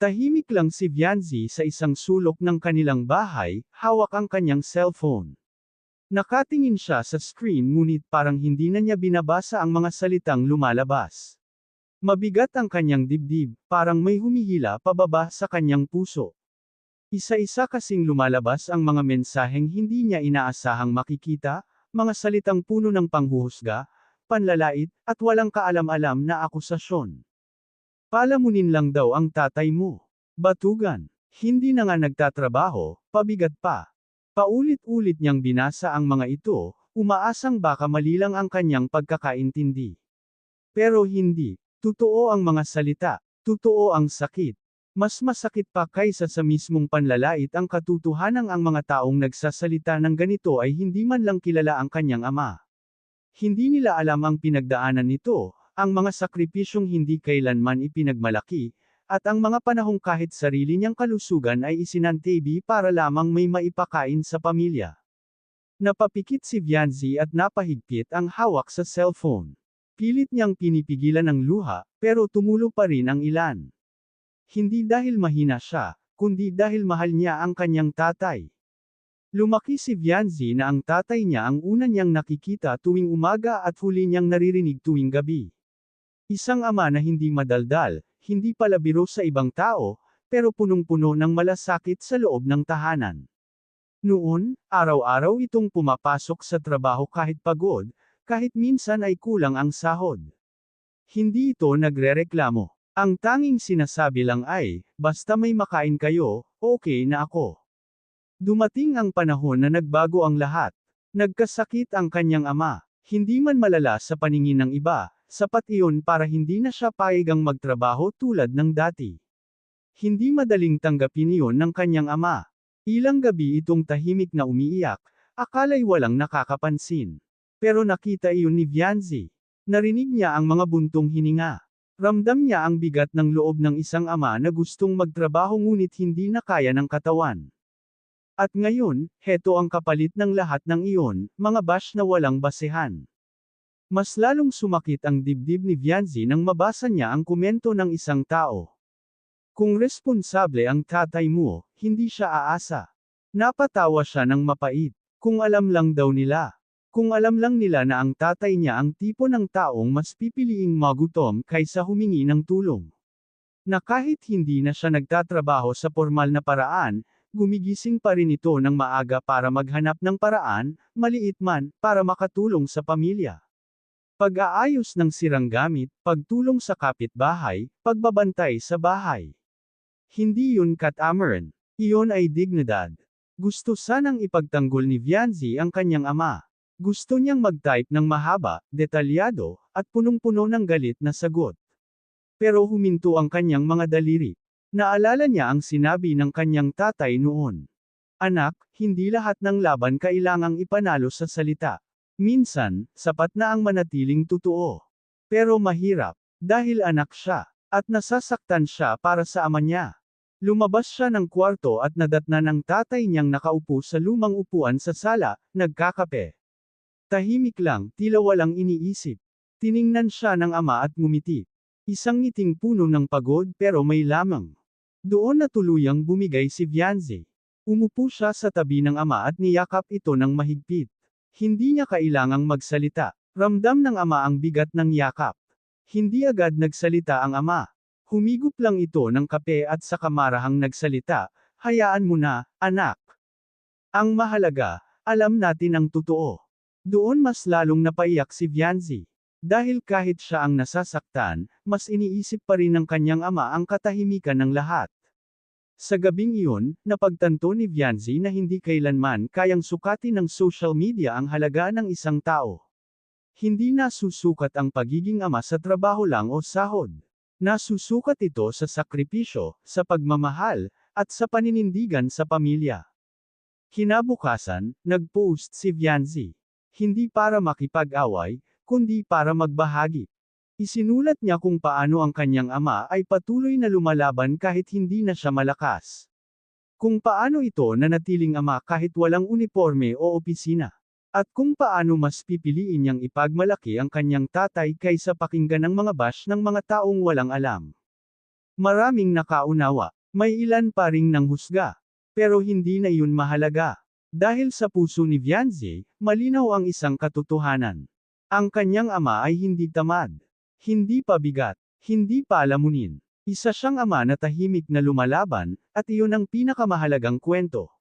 Tahimik lang si Vianzi sa isang sulok ng kanilang bahay, hawak ang kanyang cellphone. Nakatingin siya sa screen ngunit parang hindi na niya binabasa ang mga salitang lumalabas. Mabigat ang kanyang dibdib, parang may humihila pababa sa kanyang puso. Isa-isa kasing lumalabas ang mga mensaheng hindi niya inaasahang makikita, mga salitang puno ng panghuhusga, panlalait, at walang kaalam-alam na akusasyon. Palamunin lang daw ang tatay mo. Batugan. Hindi na nga nagtatrabaho, pabigat pa. Paulit-ulit niyang binasa ang mga ito, umaasang baka mali lang ang kanyang pagkakaintindi. Pero hindi. Totoo ang mga salita. Totoo ang sakit. Mas masakit pa kaysa sa mismong panlalait ang katotohanang ang mga taong nagsasalita ng ganito ay hindi man lang kilala ang kanyang ama. Hindi nila alam ang pinagdaanan nito, ang mga sakripisyong hindi kailanman ipinagmalaki, at ang mga panahong kahit sarili niyang kalusugan ay isinantabi para lamang may maipakain sa pamilya. Napapikit si Vianzi at napahigpit ang hawak sa cellphone. Pilit niyang pinipigilan ang luha, pero tumulo pa rin ang ilan. Hindi dahil mahina siya, kundi dahil mahal niya ang kanyang tatay. Lumaki si Vianzi na ang tatay niya ang una niyang nakikita tuwing umaga at huli niyang naririnig tuwing gabi. Isang ama na hindi madaldal, hindi palabiro sa ibang tao, pero punong-puno ng malasakit sa loob ng tahanan. Noon, araw-araw itong pumapasok sa trabaho kahit pagod, kahit minsan ay kulang ang sahod. Hindi ito nagrereklamo. Ang tanging sinasabi lang ay, basta may makain kayo, okay na ako. Dumating ang panahon na nagbago ang lahat. Nagkasakit ang kanyang ama. Hindi man malala sa paningin ng iba, sapat iyon para hindi na siya payagang magtrabaho tulad ng dati. Hindi madaling tanggapin iyon ng kanyang ama. Ilang gabi itong tahimik na umiiyak, akala'y walang nakakapansin. Pero nakita iyon ni Vianzi. Narinig niya ang mga buntong hininga. Ramdam niya ang bigat ng loob ng isang ama na gustong magtrabaho ngunit hindi na kaya ng katawan. At ngayon, heto ang kapalit ng lahat ng iyon, mga bash na walang basehan. Mas lalong sumakit ang dibdib ni Vianzi nang mabasa niya ang komento ng isang tao. Kung responsable ang tatay mo, hindi siya aasa. Napatawa siya ng mapait. Kung alam lang daw nila. Kung alam lang nila na ang tatay niya ang tipo ng taong mas pipiliing magutom kaysa humingi ng tulong. Na kahit hindi na siya nagtatrabaho sa formal na paraan, gumigising pa rin ito ng maaga para maghanap ng paraan, maliit man, para makatulong sa pamilya. Pag-aayos ng sirang gamit, pagtulong sa kapitbahay, pagbabantay sa bahay. Hindi yun katamaran. Iyon ay dignidad. Gusto sanang ipagtanggol ni Vianzi ang kanyang ama. Gusto niyang mag-type ng mahaba, detalyado, at punong-puno ng galit na sagot. Pero huminto ang kanyang mga daliri. Naalala niya ang sinabi ng kanyang tatay noon. Anak, hindi lahat ng laban kailangang ipanalo sa salita. Minsan, sapat na ang manatiling totoo. Pero mahirap, dahil anak siya, at nasasaktan siya para sa ama niya. Lumabas siya ng kwarto at nadatnan ng tatay niyang nakaupo sa lumang upuan sa sala, nagkakape. Tahimik lang, tila walang iniisip. Tiningnan siya ng ama at ngumiti. Isang ngiting puno ng pagod pero may lamang. Doon na tuluyang bumigay si Vianzi. Umupo siya sa tabi ng ama at niyakap ito ng mahigpit. Hindi niya kailangang magsalita. Ramdam ng ama ang bigat ng yakap. Hindi agad nagsalita ang ama. Humigop lang ito ng kape at sa kamarahang nagsalita, hayaan mo na, anak. Ang mahalaga, alam natin ang totoo. Doon mas lalong napaiyak si Vianzi. Dahil kahit siya ang nasasaktan, mas iniisip pa rin ng kanyang ama ang katahimikan ng lahat. Sa gabing iyon, napagtanto ni Vianzi na hindi kailanman kayang sukatin ng social media ang halaga ng isang tao. Hindi nasusukat ang pagiging ama sa trabaho lang o sahod. Nasusukat ito sa sakripisyo, sa pagmamahal, at sa paninindigan sa pamilya. Kinabukasan, nag-post si Vianzi. Hindi para makipag-away, kundi para magbahagi. Isinulat niya kung paano ang kanyang ama ay patuloy na lumalaban kahit hindi na siya malakas. Kung paano ito nanatiling ama kahit walang uniforme o opisina. At kung paano mas pipiliin niyang ipagmalaki ang kanyang tatay kaysa pakinggan ang mga bash ng mga taong walang alam. Maraming nakaunawa. May ilan pa ring nanghusga. Pero hindi na iyon mahalaga. Dahil sa puso ni Vianzi, malinaw ang isang katotohanan. Ang kanyang ama ay hindi tamad. Hindi pabigat. Hindi palamunin. Isa siyang ama na tahimik na lumalaban, at iyon ang pinakamahalagang kwento.